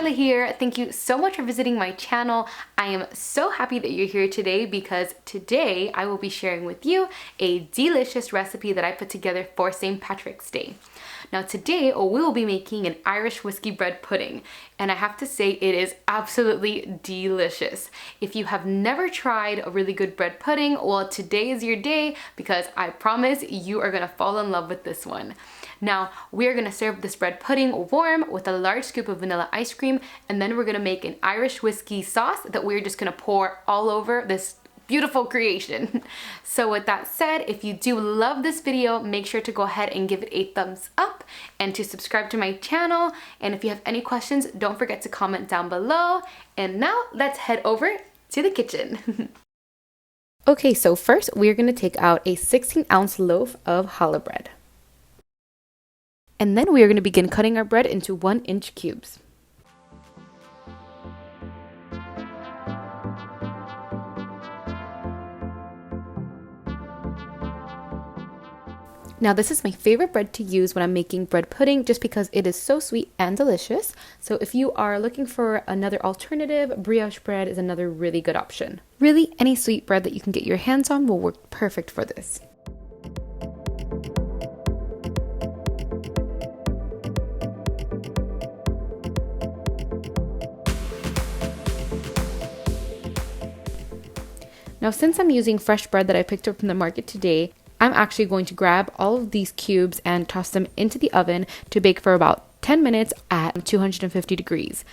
Carla here. Thank you so much for visiting my channel. I am so happy that you're here today because today I will be sharing with you a delicious recipe that I put together for St. Patrick's Day. Now today we will be making an Irish whiskey bread pudding, and I have to say it is absolutely delicious. If you have never tried a really good bread pudding, well, today is your day because I promise you are gonna fall in love with this one. Now, we're gonna serve this bread pudding warm with a large scoop of vanilla ice cream, and then we're gonna make an Irish whiskey sauce that we're just gonna pour all over this beautiful creation. So with that said, if you do love this video, make sure to go ahead and give it a thumbs up and to subscribe to my channel. And if you have any questions, don't forget to comment down below. And now let's head over to the kitchen. Okay, so first we're gonna take out a 16-ounce loaf of challah bread. And then we are going to begin cutting our bread into 1-inch cubes. Now this is my favorite bread to use when I'm making bread pudding just because it is so sweet and delicious. So if you are looking for another alternative, brioche bread is another really good option. Really, any sweet bread that you can get your hands on will work perfect for this. Now, since I'm using fresh bread that I picked up from the market today, I'm actually going to grab all of these cubes and toss them into the oven to bake for about 10 minutes at 250 degrees.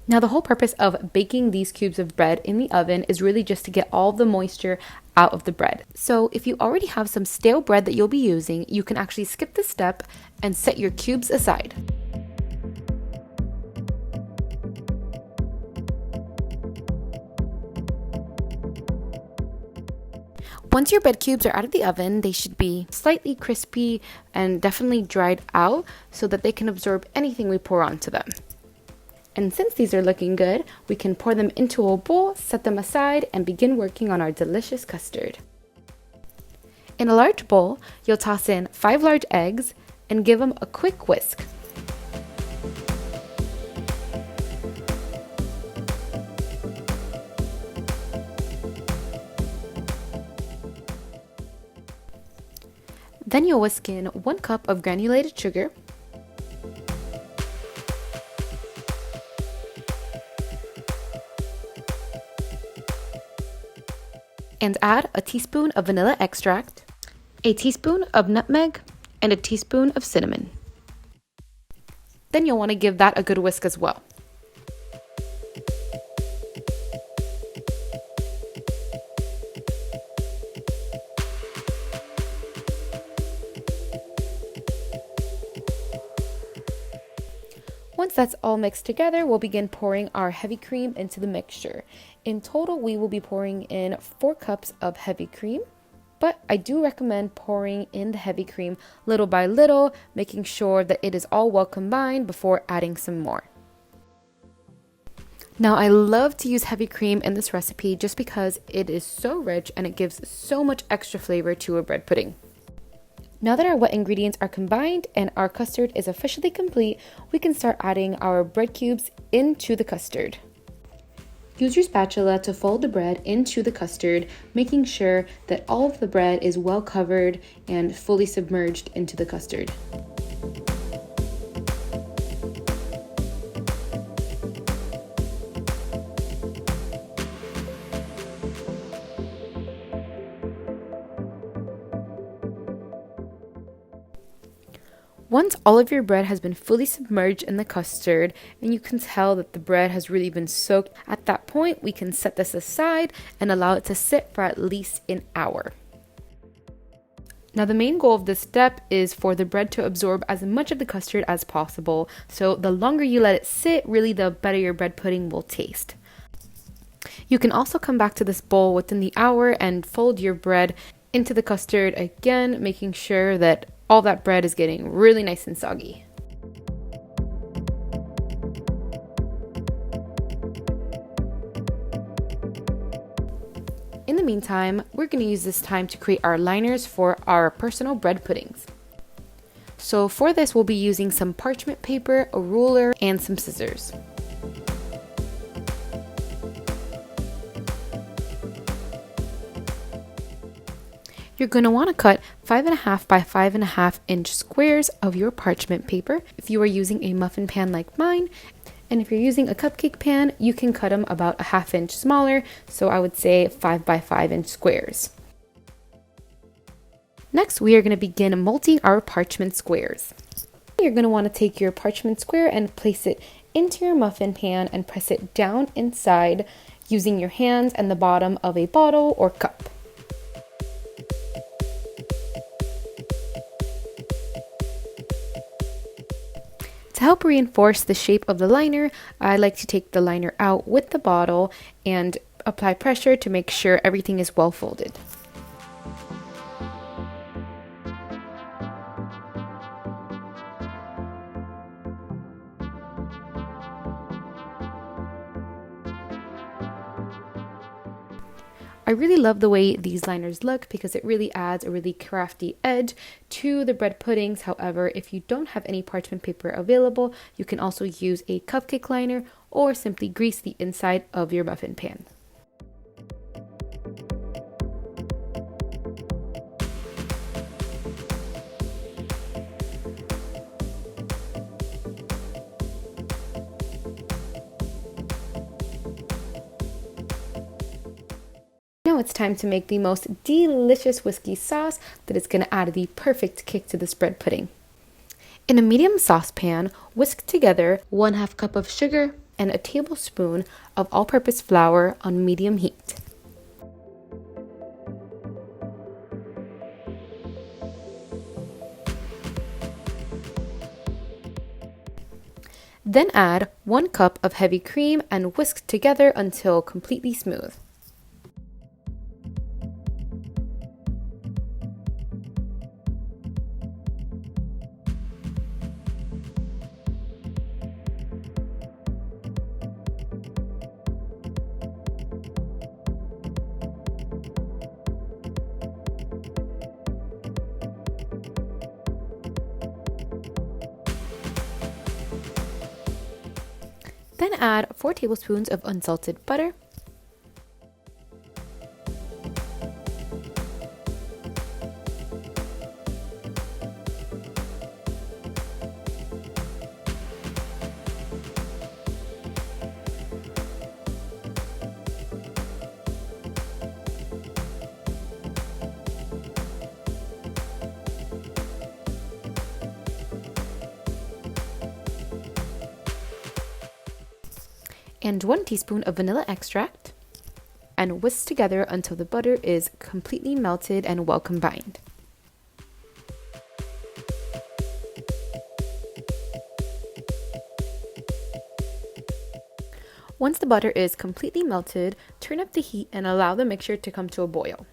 Now the whole purpose of baking these cubes of bread in the oven is really just to get all the moisture out of the bread. So if you already have some stale bread that you'll be using, you can actually skip this step and set your cubes aside. Once your bread cubes are out of the oven, they should be slightly crispy and definitely dried out so that they can absorb anything we pour onto them. And since these are looking good, we can pour them into a bowl, set them aside, and begin working on our delicious custard. In a large bowl, you'll toss in 5 large eggs and give them a quick whisk. Then you'll whisk in 1 cup of granulated sugar, and add a teaspoon of vanilla extract, a teaspoon of nutmeg, and a teaspoon of cinnamon. Then you'll want to give that a good whisk as well. Once that's all mixed together, we'll begin pouring our heavy cream into the mixture. In total, we will be pouring in 4 cups of heavy cream, but I do recommend pouring in the heavy cream little by little, making sure that it is all well combined before adding some more. Now, I love to use heavy cream in this recipe just because it is so rich and it gives so much extra flavor to a bread pudding. Now that our wet ingredients are combined and our custard is officially complete, we can start adding our bread cubes into the custard. Use your spatula to fold the bread into the custard, making sure that all of the bread is well covered and fully submerged into the custard. Once all of your bread has been fully submerged in the custard and you can tell that the bread has really been soaked, at that point we can set this aside and allow it to sit for at least an hour. Now the main goal of this step is for the bread to absorb as much of the custard as possible, so the longer you let it sit, really the better your bread pudding will taste. You can also come back to this bowl within the hour and fold your bread into the custard again, making sure that all that bread is getting really nice and soggy. In the meantime, we're going to use this time to create our liners for our personal bread puddings. So for this, we'll be using some parchment paper, a ruler, and some scissors. You're going to want to cut 5.5 by 5.5 inch squares of your parchment paper if you are using a muffin pan like mine. And if you're using a cupcake pan, you can cut them about a 1/2 inch smaller, so I would say 5 by 5 inch squares. Next, we are going to begin molding our parchment squares. You're going to want to take your parchment square and place it into your muffin pan and press it down inside using your hands and the bottom of a bottle or cup. To help reinforce the shape of the liner, I like to take the liner out with the bottle and apply pressure to make sure everything is well folded. I really love the way these liners look because it really adds a really crafty edge to the bread puddings. However, if you don't have any parchment paper available, you can also use a cupcake liner or simply grease the inside of your muffin pan. Now it's time to make the most delicious whiskey sauce that is going to add the perfect kick to this bread pudding. In a medium saucepan, whisk together 1/2 cup of sugar and a tablespoon of all-purpose flour on medium heat. Then add 1 cup of heavy cream and whisk together until completely smooth. Then add 4 tablespoons of unsalted butter, and 1 teaspoon of vanilla extract, and whisk together until the butter is completely melted and well combined. Once the butter is completely melted, turn up the heat and allow the mixture to come to a boil.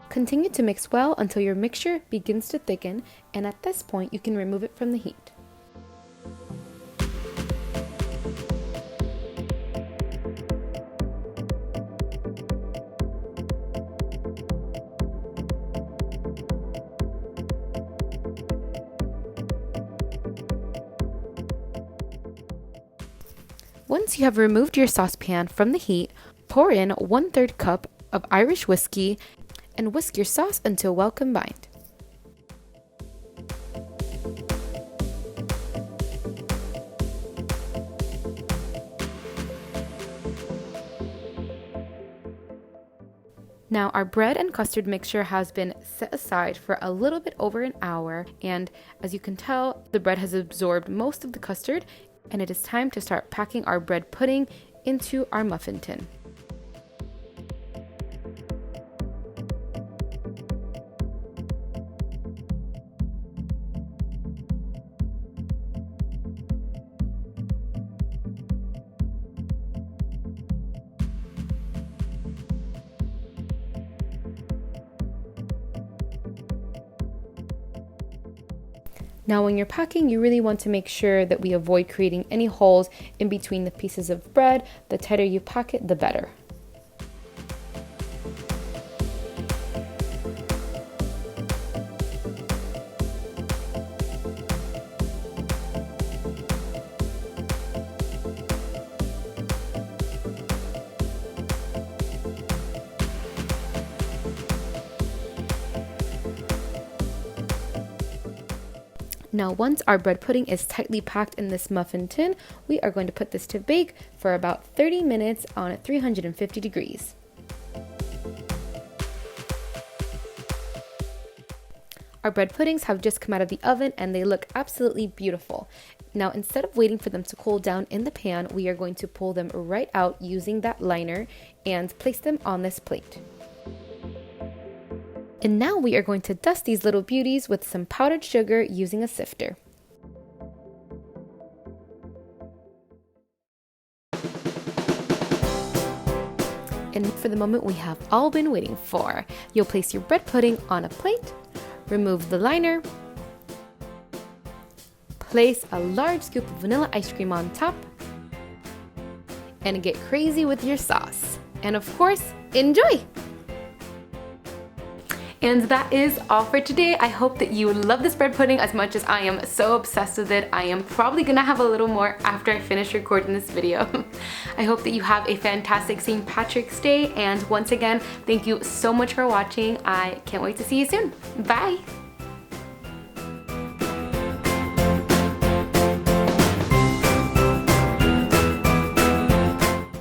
Continue to mix well until your mixture begins to thicken, and at this point you can remove it from the heat. Once you have removed your saucepan from the heat, pour in 1/3 cup of Irish whiskey and whisk your sauce until well combined. Now our bread and custard mixture has been set aside for a little bit over an hour, and as you can tell, the bread has absorbed most of the custard, and it is time to start packing our bread pudding into our muffin tin. Now when you're packing, you really want to make sure that we avoid creating any holes in between the pieces of bread. The tighter you pack it, the better. Now once our bread pudding is tightly packed in this muffin tin, we are going to put this to bake for about 30 minutes on 350 degrees. Our bread puddings have just come out of the oven and they look absolutely beautiful. Now instead of waiting for them to cool down in the pan, we are going to pull them right out using that liner and place them on this plate. And now we are going to dust these little beauties with some powdered sugar using a sifter. And for the moment we have all been waiting for. You'll place your bread pudding on a plate, remove the liner, place a large scoop of vanilla ice cream on top, and get crazy with your sauce. And of course, enjoy! And that is all for today. I hope that you love this bread pudding as much as I am so obsessed with it. I am probably gonna have a little more after I finish recording this video. I hope that you have a fantastic St. Patrick's Day, and once again, thank you so much for watching. I can't wait to see you soon. Bye!